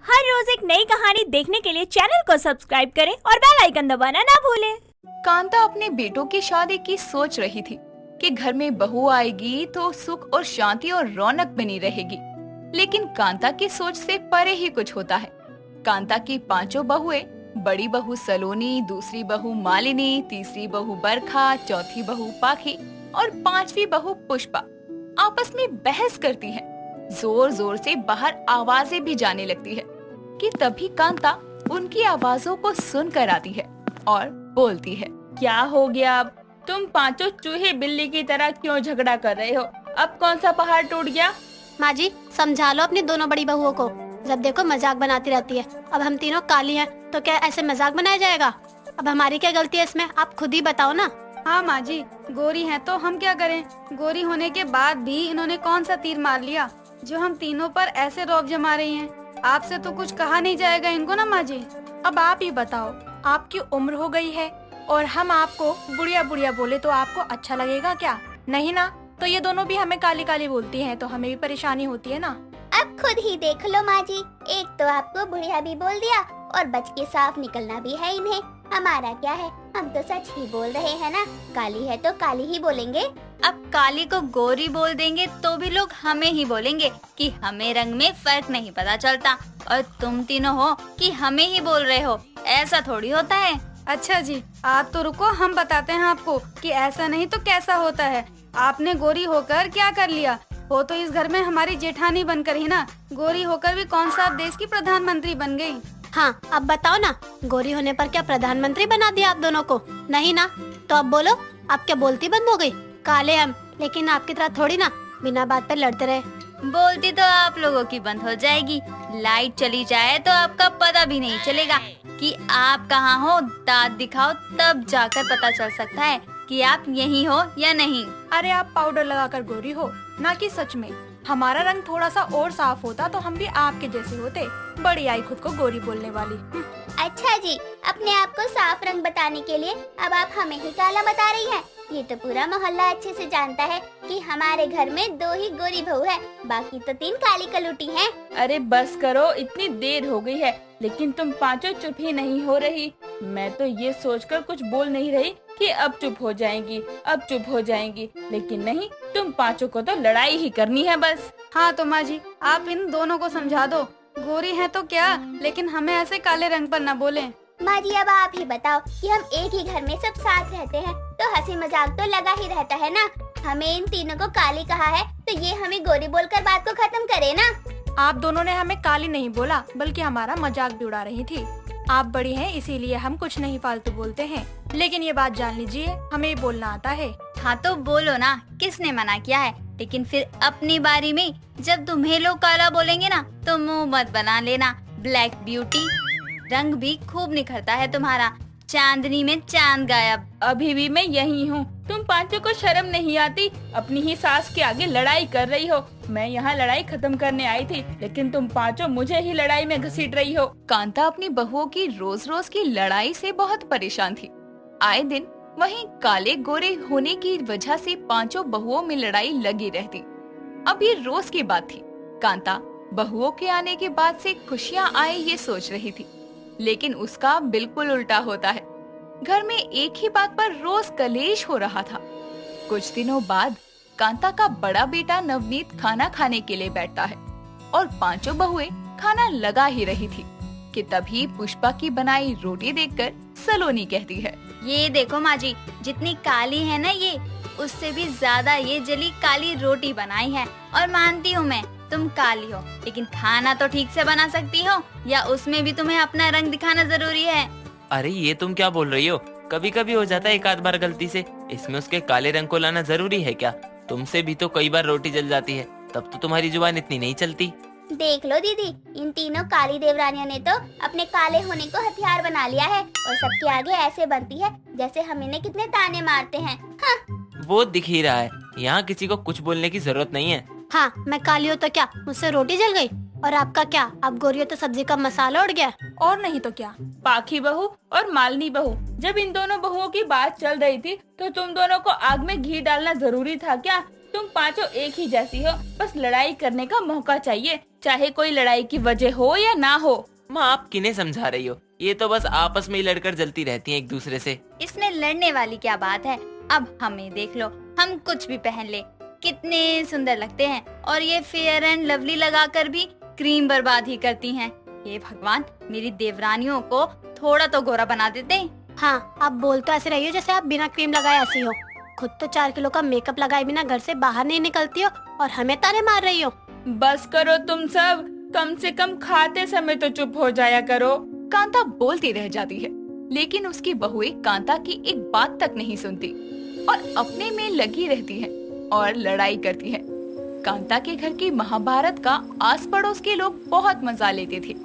हर रोज एक नई कहानी देखने के लिए चैनल को सब्सक्राइब करें और बेल आइकन दबाना ना भूलें। कांता अपने बेटों की शादी की सोच रही थी कि घर में बहू आएगी तो सुख और शांति और रौनक बनी रहेगी, लेकिन कांता की सोच से परे ही कुछ होता है। कांता की पांचों बहुएं, बड़ी बहू सलोनी, दूसरी बहू मालिनी, तीसरी बहू बरखा, चौथी बहू पाखी और पांचवी बहू पुष्पा आपस में बहस करती हैं। जोर जोर से बाहर आवाजें भी जाने लगती है कि तभी कांता उनकी आवाजों को सुनकर आती है और बोलती है, क्या हो गया अब? तुम पांचों चूहे बिल्ली की तरह क्यों झगड़ा कर रहे हो? अब कौन सा पहाड़ टूट गया? माँ जी समझा लो अपनी दोनों बड़ी बहुओं को, जब देखो मजाक बनाती रहती है। अब हम तीनों काली हैं तो क्या ऐसे मजाक बनाया जाएगा? अब हमारी क्या गलती है इसमें, आप खुद ही बताओ ना। हाँ माँ जी, गोरी हैं तो हम क्या करें? गोरी होने के बाद भी इन्होंने कौन सा तीर मार लिया जो हम तीनों पर ऐसे रौब जमा रही हैं? आपसे तो कुछ कहा नहीं जाएगा इनको ना माँ जी। अब आप ही बताओ, आपकी उम्र हो गई है और हम आपको बुढ़िया बुढ़िया बोले तो आपको अच्छा लगेगा क्या? नहीं ना, तो ये दोनों भी हमें काली काली बोलती हैं तो हमें भी परेशानी होती है ना। अब खुद ही देख लो माँ जी, एक तो आपको बुढ़िया भी बोल दिया और बच के साफ निकलना भी है इन्हें। हमारा क्या है, हम तो सच ही बोल रहे हैं ना। काली है तो काली ही बोलेंगे। अब काली को गोरी बोल देंगे तो भी लोग हमें ही बोलेंगे कि हमें रंग में फर्क नहीं पता चलता, और तुम तीनों हो कि हमें ही बोल रहे हो, ऐसा थोड़ी होता है। अच्छा जी, आप तो रुको, हम बताते हैं आपको कि ऐसा नहीं तो कैसा होता है। आपने गोरी होकर क्या कर लिया? हो तो इस घर में हमारी जेठानी बनकर ही ना, गोरी होकर भी कौन सा देश की प्रधानमंत्री बन गई। हाँ अब बताओ ना, गोरी होने पर क्या प्रधानमंत्री बना दिया आप दोनों को? नहीं ना, तो अब बोलो, आप क्या बोलती बंद हो गई? काले हम, लेकिन आपकी तरह थोड़ी ना बिना बात पे लड़ते रहे। बोलती तो आप लोगों की बंद हो जाएगी, लाइट चली जाए तो आपका पता भी नहीं चलेगा कि आप कहाँ हो। दांत दिखाओ तब जाकर पता चल सकता है कि आप यहीं हो या नहीं। अरे आप पाउडर लगाकर गोरी हो, ना कि सच में। हमारा रंग थोड़ा सा और साफ होता तो हम भी आपके जैसे होते। बड़ी आई खुद को गोरी बोलने वाली। अच्छा जी, अपने आप को साफ रंग बताने के लिए अब आप हमें ही काला बता रही हैं। ये तो पूरा मोहल्ला अच्छे से जानता है कि हमारे घर में 2 ही गोरी बहू है, बाकी तो 3 काली कलूटी हैं। अरे बस करो, इतनी देर हो गई है लेकिन तुम पांचों चुप ही नहीं हो रही। मैं तो ये सोचकर कुछ बोल नहीं रही कि अब चुप हो जाएंगी, अब चुप हो जाएंगी, लेकिन नहीं, तुम पांचों को तो लड़ाई ही करनी है बस। हाँ तो माँ जी, आप इन दोनों को समझा दो, गोरी हैं तो क्या, लेकिन हमें ऐसे काले रंग पर न बोलें। माँ जी अब आप ही बताओ कि हम एक ही घर में सब साथ रहते हैं तो हंसी मजाक तो लगा ही रहता है ना। हमें इन तीनों को काली कहा है तो ये हमें गोरी बोलकर बात को खत्म करे ना। आप दोनों ने हमें काली नहीं बोला, बल्कि हमारा मजाक भी उड़ा रही थी। आप बड़ी हैं इसीलिए हम कुछ नहीं फालतू बोलते हैं, लेकिन ये बात जान लीजिए, हमें बोलना आता है। हाँ तो बोलो ना, किसने मना किया है? लेकिन फिर अपनी बारी में जब तुम्हें लोग काला बोलेंगे ना तो मुंह मत बना लेना। ब्लैक ब्यूटी, रंग भी खूब निखरता है तुम्हारा, चांदनी में चांद गायब। अभी भी मैं यही हूँ। तुम पांचों को शर्म नहीं आती? अपनी ही सास के आगे लड़ाई कर रही हो। मैं यहाँ लड़ाई खत्म करने आई थी, लेकिन तुम पांचों मुझे ही लड़ाई में घसीट रही हो। कांता अपनी बहुओं की रोज रोज की लड़ाई से बहुत परेशान थी। आए दिन वहीं काले गोरे होने की वजह से पांचों बहुओं में लड़ाई लगी रहती। अब ये रोज की बात थी। कांता बहुओं के आने के बाद से खुशियाँ आए ये सोच रही थी, लेकिन उसका बिल्कुल उल्टा होता है। घर में एक ही बात पर रोज कलेश हो रहा था। कुछ दिनों बाद कांता का बड़ा बेटा नवनीत खाना खाने के लिए बैठता है और पांचों बहुएं खाना लगा ही रही थी कि तभी पुष्पा की बनाई रोटी देखकर सलोनी कहती है, ये देखो माँ जी, जितनी काली है ना ये, उससे भी ज्यादा ये जली काली रोटी बनाई है। और मानती हूँ मैं तुम काली हो, लेकिन खाना तो ठीक से बना सकती हो, या उसमें भी तुम्हें अपना रंग दिखाना जरूरी है? अरे ये तुम क्या बोल रही हो? कभी कभी हो जाता है एक आध बार गलती से, इसमें उसके काले रंग को लाना जरूरी है क्या? तुमसे भी तो कई बार रोटी जल जाती है, तब तो तुम्हारी जुबान इतनी नहीं चलती। देख लो दीदी, इन तीनों काली देवरानियों ने तो अपने काले होने को हथियार बना लिया है और सबके आगे ऐसे बनती है जैसे हम इन्हें कितने ताने मारते हैं। हाँ। वो दिख ही रहा है, यहाँ किसी को कुछ बोलने की जरूरत नहीं है। हाँ मैं काली हो तो क्या, मुझसे रोटी जल गई? और आपका क्या, आप गोरी हो तो सब्जी का मसाला उड़ गया? और नहीं तो क्या। पाखी बहू और मालनी बहू, जब इन दोनों बहुओं की बात चल रही थी तो तुम दोनों को आग में घी डालना जरूरी था क्या? तुम पांचों एक ही जैसी हो, बस लड़ाई करने का मौका चाहिए। चाहे कोई लड़ाई की वजह हो या ना हो। माँ आप किन्हें समझा रही हो? ये तो बस आपस में ही लड़कर जलती रहती हैं एक दूसरे से। इसमें लड़ने वाली क्या बात है? अब हमें देख लो, हम कुछ भी पहन ले कितने सुंदर लगते हैं, और ये फेयर एंड लवली लगाकर भी क्रीम बर्बाद ही करती हैं। हे भगवान, मेरी देवरानियों को थोड़ा तो गोरा बना देते। हाँ, आप बोल तो ऐसे रही हो जैसे आप बिना क्रीम लगाए ऐसी हो। खुद तो 4 किलो का मेकअप लगाए बिना घर से बाहर नहीं निकलती हो और हमें ताने मार रही हो। बस करो तुम सब, कम से कम खाते समय तो चुप हो जाया करो। कांता बोलती रह जाती है, लेकिन उसकी बहुएं कांता की एक बात तक नहीं सुनती और अपने में लगी रहती हैं और लड़ाई करती हैं। कांता के घर की महाभारत का आस पड़ोस के लोग बहुत मजा लेते थे।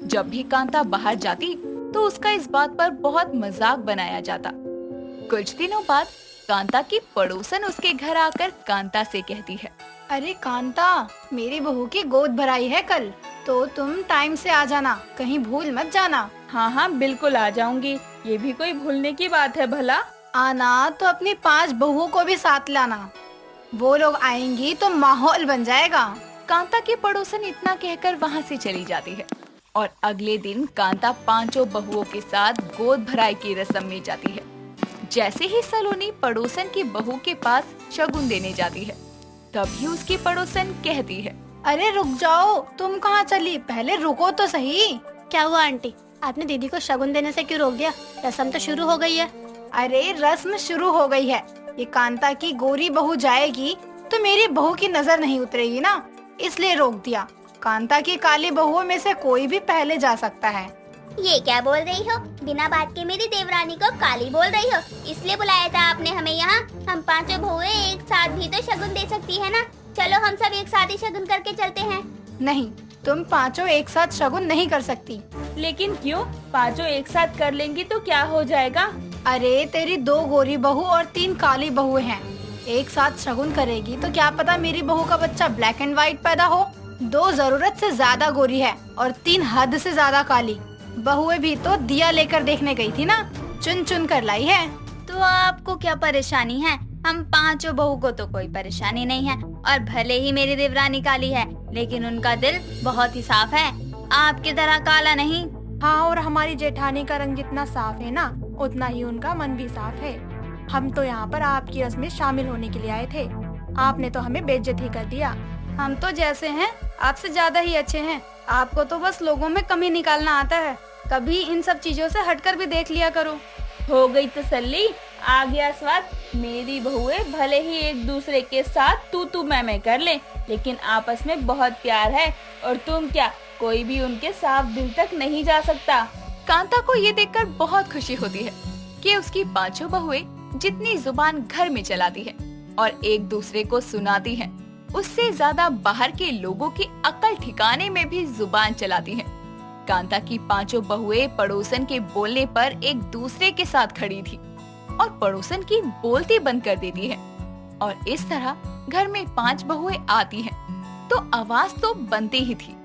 जब भी कांता बाहर जाती तो उसका इस बात पर बहुत मजाक बनाया जाता। कुछ दिनों बाद कांता की पड़ोसन उसके घर आकर कांता से कहती है, अरे कांता, मेरी बहू की गोद भराई है कल, तो तुम टाइम से आ जाना, कहीं भूल मत जाना। हाँ हाँ बिल्कुल आ जाऊंगी, ये भी कोई भूलने की बात है भला। आना तो अपनी 5 बहुओं को भी साथ लाना, वो लोग आएंगी तो माहौल बन जाएगा। कांता की पड़ोसन इतना कहकर वहाँ से चली जाती है और अगले दिन कांता 5 बहुओं के साथ गोद भराई की रस्म में जाती है। जैसे ही सलोनी पड़ोसन की बहू के पास शगुन देने जाती है, तभी उसकी पड़ोसन कहती है, अरे रुक जाओ, तुम कहाँ चली? पहले रुको तो सही। क्या हुआ आंटी, आपने दीदी को शगुन देने से क्यों रोक दिया? रस्म तो शुरू हो गई है। अरे रस्म शुरू हो गई है, ये कांता की गोरी बहू जाएगी तो मेरी बहू की नजर नहीं उतरेगी ना, इसलिए रोक दिया। कांता की काली बहुओं में से कोई भी पहले जा सकता है। ये क्या बोल रही हो? बिना बात के मेरी देवरानी को काली बोल रही हो? इसलिए बुलाया था आपने हमें यहाँ? हम 5 बहुएं एक साथ भी तो शगुन दे सकती है ना। चलो हम सब एक साथ ही शगुन करके चलते हैं। नहीं, तुम 5 एक साथ शगुन नहीं कर सकती। लेकिन क्यों? 5 एक साथ कर लेंगी तो क्या हो जाएगा? अरे तेरी 2 गोरी बहू और 3 काली बहुएं हैं, एक साथ शगुन करेगी तो क्या पता मेरी बहू का बच्चा ब्लैक एंड व्हाइट पैदा हो। 2 जरूरत से ज्यादा गोरी है और 3 हद से ज्यादा काली। बहुएं भी तो दिया लेकर देखने गई थी ना, चुन चुन कर लाई है। तो आपको क्या परेशानी है? हम 5 बहू को तो कोई परेशानी नहीं है, और भले ही मेरी देवरानी काली है, लेकिन उनका दिल बहुत ही साफ है, आपकी तरह काला नहीं। हाँ, और हमारी जेठानी का रंग जितना साफ है ना, उतना ही उनका मन भी साफ है। हम तो यहाँ पर आपकी रस्म में शामिल होने के लिए आए थे, आपने तो हमें बेइज्जत ही कर दिया। हम तो जैसे हैं आपसे ज्यादा ही अच्छे हैं, आपको तो बस लोगों में कमी निकालना आता है। कभी इन सब चीजों से हटकर भी देख लिया करो। हो गई तसल्ली, आ गया स्वाद। मेरी बहुएं भले ही एक दूसरे के साथ तू मैं कर ले, लेकिन आपस में बहुत प्यार है, और तुम क्या, कोई भी उनके साफ दिल तक नहीं जा सकता। कांता को ये देखकर बहुत खुशी होती है कि उसकी 5 बहुएं जितनी जुबान घर में चलाती है और एक दूसरे को सुनाती हैं, उससे ज्यादा बाहर के लोगों की अक्ल ठिकाने में भी जुबान चलाती हैं। कांता की 5 बहुएं पड़ोसन के बोलने पर एक दूसरे के साथ खड़ी थी और पड़ोसन की बोलती बंद कर देती है, और इस तरह घर में 5 बहुएं आती हैं तो आवाज तो बनती ही थी।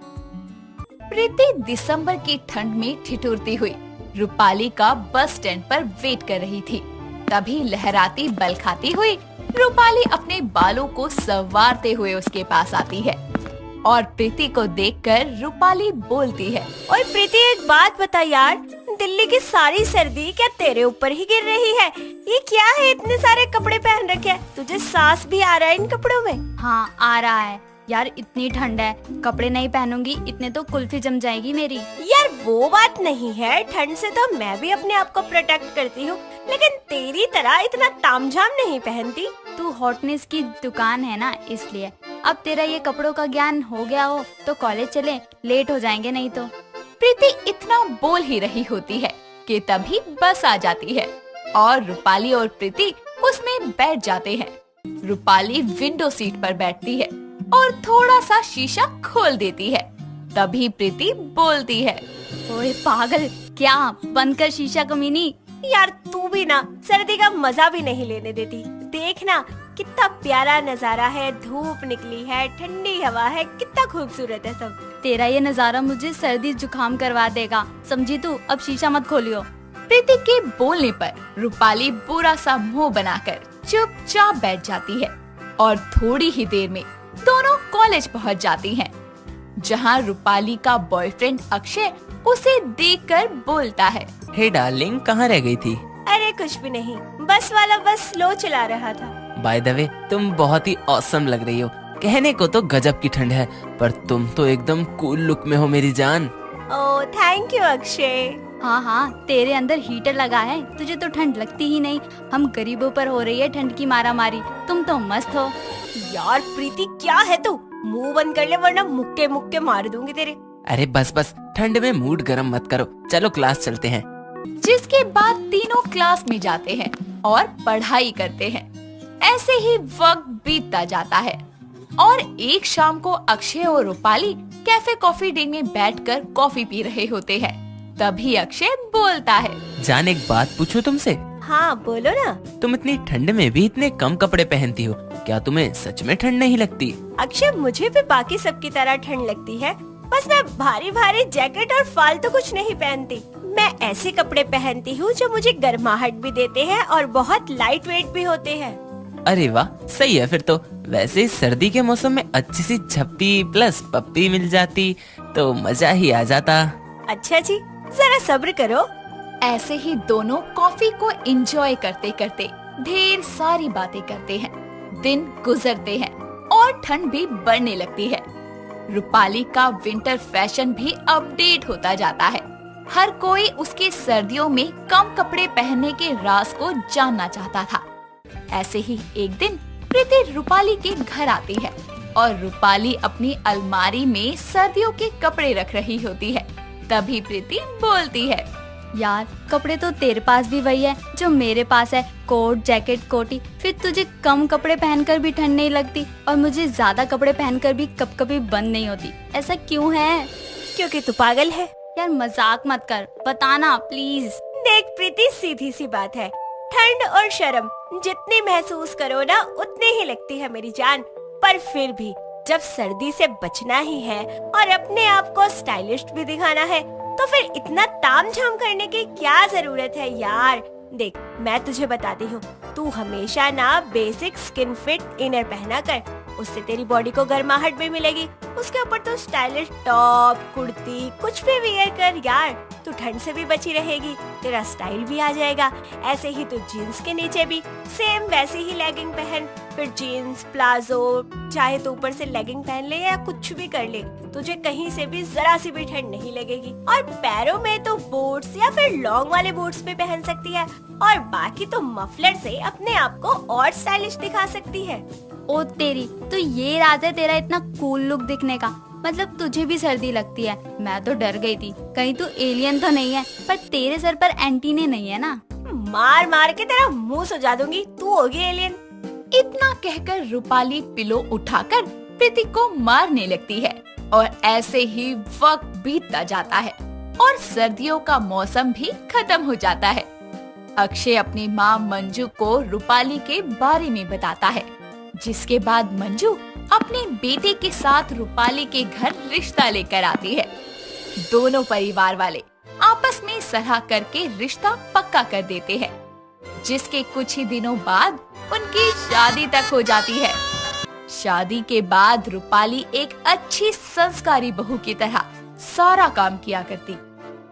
प्रीति दिसंबर की ठंड में ठिठुरती हुई रूपाली का बस स्टैंड पर वेट कर रही थी। तभी लहराती बल खाती हुई रूपाली अपने बालों को संवारते हुए उसके पास आती है और प्रीति को देखकर रूपाली बोलती है, ओए प्रीति, एक बात बता यार, दिल्ली की सारी सर्दी क्या तेरे ऊपर ही गिर रही है? ये क्या है, इतने सारे कपड़े पहन रखे हैं, तुझे सांस भी आ रहा है इन कपड़ों में? हाँ आ रहा है यार, इतनी ठंड है, कपड़े नहीं पहनूंगी इतने तो कुल्फी जम जाएगी मेरी। यार वो बात नहीं है, ठंड से तो मैं भी अपने आप को प्रोटेक्ट करती हूँ, लेकिन तेरी तरह इतना तामझाम नहीं पहनती। तू हॉटनेस की दुकान है ना, इसलिए। अब तेरा ये कपड़ों का ज्ञान हो गया हो तो कॉलेज चले, लेट हो जाएंगे नहीं तो। प्रीति इतना बोल ही रही होती है कि तभी बस आ जाती है और रूपाली और प्रीति उसमें बैठ जाते हैं। रूपाली विंडो सीट पर बैठती है और थोड़ा सा शीशा खोल देती है। तभी प्रीति बोलती है, ओए पागल, क्या बंद कर शीशा कमीनी। यार तू भी ना सर्दी का मजा भी नहीं लेने देती। देख ना कितना प्यारा नजारा है, धूप निकली है, ठंडी हवा है, कितना खूबसूरत है सब। तेरा ये नजारा मुझे सर्दी जुकाम करवा देगा, समझी तू? अब शीशा मत खोलियो। प्रीति के बोलने पर रूपाली बुरा सा मुंह बनाकर चुपचाप बैठ जाती है और थोड़ी ही देर में दोनों कॉलेज पहुंच जाती हैं। जहाँ रूपाली का बॉयफ्रेंड अक्षय उसे देखकर बोलता है। हे डार्लिंग, कहाँ रह गई थी? अरे कुछ भी नहीं, बस वाला बस स्लो चला रहा था। बाय द वे, तुम बहुत ही ऑसम लग रही हो। कहने को तो गजब की ठंड है, पर तुम तो एकदम कूल लुक में हो मेरी जान। Oh thank you Akshay. हाँ हाँ, तेरे अंदर हीटर लगा है, तुझे तो ठंड लगती ही नहीं। हम गरीबों पर हो रही है ठंड की मारा मारी, तुम तो मस्त हो। यार प्रीति क्या है तू, मुंह बंद कर ले वरना मुक्के मुक्के मार दूंगी तेरे। अरे बस बस, ठंड में मूड गर्म मत करो, चलो क्लास चलते हैं। जिसके बाद तीनों क्लास में जाते हैं और पढ़ाई करते हैं। ऐसे ही वक्त बीतता जाता है और एक शाम को अक्षय और रूपाली कैफे कॉफी डे में बैठकर कॉफी पी रहे होते हैं। तभी अक्षय बोलता है। जान, एक बात पूछूं तुमसे? हाँ बोलो ना। तुम इतनी ठंड में भी इतने कम कपड़े पहनती हो, क्या तुम्हें सच में ठंड नहीं लगती? अक्षय मुझे भी बाकी सबकी तरह ठंड लगती है, बस मैं भारी भारी जैकेट और फालतू कुछ नहीं पहनती। मैं ऐसे कपड़े पहनती हूँ जो मुझे गर्माहट भी देते हैं और बहुत लाइट वेट भी होते हैं। अरे वाह, सही है फिर तो। वैसे सर्दी के मौसम में अच्छी सी झप्पी प्लस पप्पी मिल जाती तो मजा ही आ जाता। अच्छा जी, जरा सब्र करो। ऐसे ही दोनों कॉफी को एंजॉय करते करते ढेर सारी बातें करते हैं। दिन गुजरते हैं और ठंड भी बढ़ने लगती है। रूपाली का विंटर फैशन भी अपडेट होता जाता है। हर कोई उसके सर्दियों में कम कपड़े पहनने के राज को जानना चाहता था। ऐसे ही एक दिन प्रीति रूपाली के घर आती है और रूपाली अपनी अलमारी में सर्दियों के कपड़े रख रही होती है। तभी प्रीति बोलती है। यार कपड़े तो तेरे पास भी वही है जो मेरे पास है, कोट जैकेट कोटी। फिर तुझे कम कपड़े पहनकर भी ठंड नहीं लगती और मुझे ज्यादा कपड़े पहनकर भी कभी बंद नहीं होती। ऐसा क्यों है? क्योंकि तू पागल है। यार मजाक मत कर, बताना प्लीज। देख प्रीति, सीधी सी बात है, ठंड और शर्म जितनी महसूस करो ना उतनी ही लगती है मेरी जान। पर फिर भी जब सर्दी से बचना ही है और अपने आप को स्टाइलिश भी दिखाना है तो फिर इतना तामझाम करने की क्या जरूरत है यार। देख मैं तुझे बताती हूँ, तू हमेशा ना बेसिक स्किन फिट इनर पहना कर, उससे तेरी बॉडी को गर्माहट भी मिलेगी। उसके ऊपर तो स्टाइलिश टॉप कुर्ती कुछ भी वियर कर यार, तू ठंड से भी बची रहेगी, तेरा स्टाइल भी आ जाएगा। ऐसे ही तू जीन्स के नीचे भी सेम वैसे ही लेगिंग पहन, फिर जीन्स प्लाजो, चाहे तो ऊपर से लेगिंग पहन ले या कुछ भी कर ले, तुझे कहीं से भी जरा सी भी ठंड नहीं लगेगी। और पैरों में तो बूट्स या फिर लॉन्ग वाले बूट्स भी पहन सकती है और बाकी तो मफलर से अपने आप को और स्टाइलिश दिखा सकती है। ओ तेरी, तो ये राज है तेरा इतना कूल लुक दिखने का? मतलब तुझे भी सर्दी लगती है? मैं तो डर गई थी कहीं तू एलियन तो नहीं है, पर तेरे सर पर एंटीने नहीं है ना? मार मार के तेरा मुंह सुजा दूंगी, तू होगी एलियन। इतना कहकर रूपाली पिलो उठाकर प्रीति को मारने लगती है और ऐसे ही वक्त बीतता जाता है और सर्दियों का मौसम भी खत्म हो जाता है। अक्षय अपनी माँ मंजू को रूपाली के बारे में बताता है, जिसके बाद मंजू अपने बेटे के साथ रूपाली के घर रिश्ता लेकर आती है। दोनों परिवार वाले आपस में सलाह करके रिश्ता पक्का कर देते हैं, जिसके कुछ ही दिनों बाद उनकी शादी तक हो जाती है। शादी के बाद रूपाली एक अच्छी संस्कारी बहू की तरह सारा काम किया करती।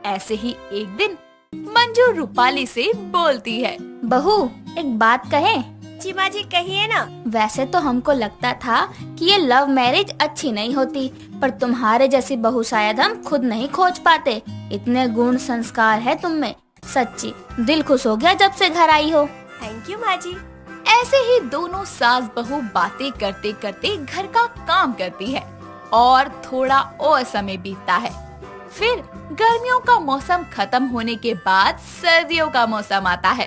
ऐसे ही एक दिन मंजू रूपाली से बोलती है। बहू एक बात कहे? जी माँ जी कहिए ना। वैसे तो हमको लगता था कि ये लव मैरिज अच्छी नहीं होती, पर तुम्हारे जैसी बहू शायद हम खुद नहीं खोज पाते। इतने गुण संस्कार है तुम में, सच्ची दिल खुश हो गया जब से घर आई हो। थैंक यू माँ जी। ऐसे ही दोनों सास बहू बातें करते करते घर का काम करती है और थोड़ा और समय बीतता है। फिर गर्मियों का मौसम खत्म होने के बाद सर्दियों का मौसम आता है।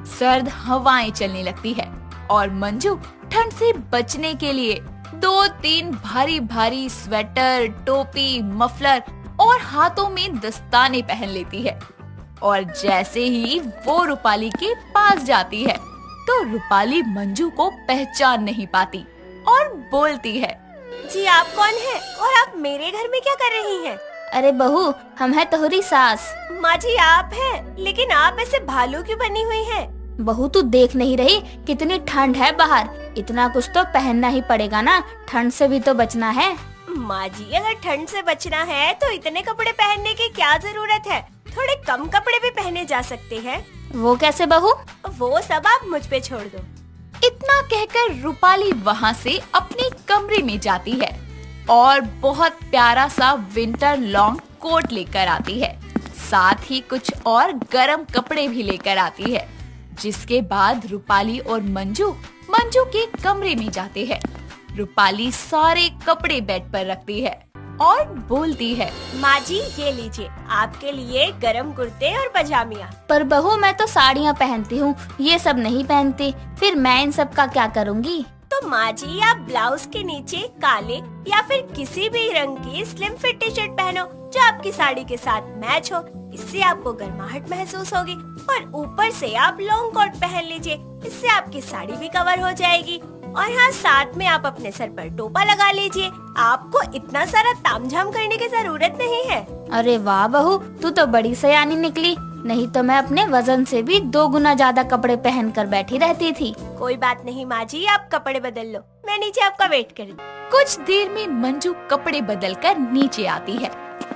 सर्द हवाएं चलने लगती है और मंजू ठंड से बचने के लिए 2-3 भारी भारी स्वेटर, टोपी, मफलर और हाथों में दस्ताने पहन लेती है। और जैसे ही वो रूपाली के पास जाती है तो रूपाली मंजू को पहचान नहीं पाती और बोलती है। जी आप कौन हैं और आप मेरे घर में क्या कर रही हैं? अरे बहू हम है तोहरी सास। माँ जी आप हैं, लेकिन आप ऐसे भालू क्यों बनी हुई हैं? बहू तू देख नहीं रही कितनी ठंड है बाहर? इतना कुछ तो पहनना ही पड़ेगा ना, ठंड से भी तो बचना है। माँ जी, अगर ठंड से बचना है तो इतने कपड़े पहनने की क्या जरूरत है? थोड़े कम कपड़े भी पहने जा सकते हैं। वो कैसे बहू? वो सब आप मुझ पे छोड़ दो। इतना कहकर रूपाली वहाँ से अपने कमरे में जाती है और बहुत प्यारा सा विंटर लॉन्ग कोट लेकर आती है। साथ ही कुछ और गर्म कपड़े भी लेकर आती है। जिसके बाद रूपाली और मंजू के कमरे में जाते हैं। रूपाली सारे कपड़े बेड पर रखती है और बोलती है, माँ जी, ये लीजिए आपके लिए गरम कुर्ते और पजामिया। पर बहू, मैं तो साड़ियाँ पहनती हूँ, ये सब नहीं पहनती, फिर मैं इन सब का क्या करूँगी? तो माँ जी, आप ब्लाउज के नीचे काले या फिर किसी भी रंग की स्लिम फिट टी शर्ट पहनो जो आपकी साड़ी के साथ मैच हो। इससे आपको गर्माहट महसूस होगी। और ऊपर से आप लॉन्ग कोट पहन लीजिए, इससे आपकी साड़ी भी कवर हो जाएगी। और हाँ, साथ में आप अपने सर पर टोपा लगा लीजिए। आपको इतना सारा तामझाम करने की जरूरत नहीं है। अरे वाह बहू, तू तो बड़ी सयानी निकली, नहीं तो मैं अपने वजन से भी 2 गुना ज्यादा कपड़े पहन कर बैठी रहती थी। कोई बात नहीं माँ जी, आप कपड़े बदल लो, मैं नीचे आपका वेट कर। कुछ देर में मंजू कपड़े बदलकर नीचे आती है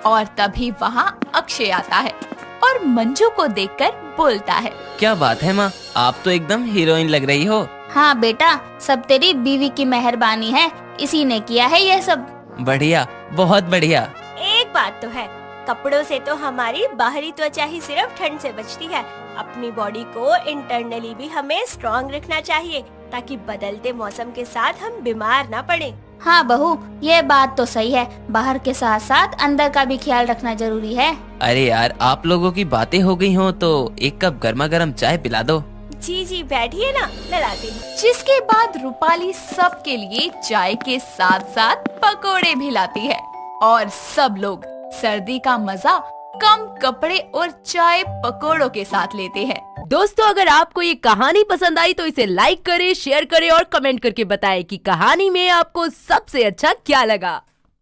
और तभी वहाँ अक्षय आता है और मंजू को देखकर बोलता है, क्या बात है माँ, आप तो एकदम हीरोइन लग रही हो। हाँ बेटा, सब तेरी बीवी की मेहरबानी है, इसी ने किया है ये सब। बढ़िया, बहुत बढ़िया। एक बात तो है, कपड़ों से तो हमारी बाहरी त्वचा ही सिर्फ ठंड से बचती है। अपनी बॉडी को इंटरनली भी हमें स्ट्रॉन्ग रखना चाहिए ताकि बदलते मौसम के साथ हम बीमार ना पड़े। हाँ बहू, ये बात तो सही है, बाहर के साथ साथ अंदर का भी ख्याल रखना जरूरी है। अरे यार, आप लोगों की बातें हो गई हो तो एक कप गर्मा गर्म चाय पिला दो। जी जी, बैठिए ना, लाती हूँ। जिसके बाद रूपाली सबके लिए चाय के साथ साथ पकोड़े भी लाती है और सब लोग सर्दी का मजा कम कपड़े और चाय पकोड़ों के साथ लेते हैं। दोस्तों, अगर आपको ये कहानी पसंद आई तो इसे लाइक करें, शेयर करें और कमेंट करके बताएं कि कहानी में आपको सबसे अच्छा क्या लगा।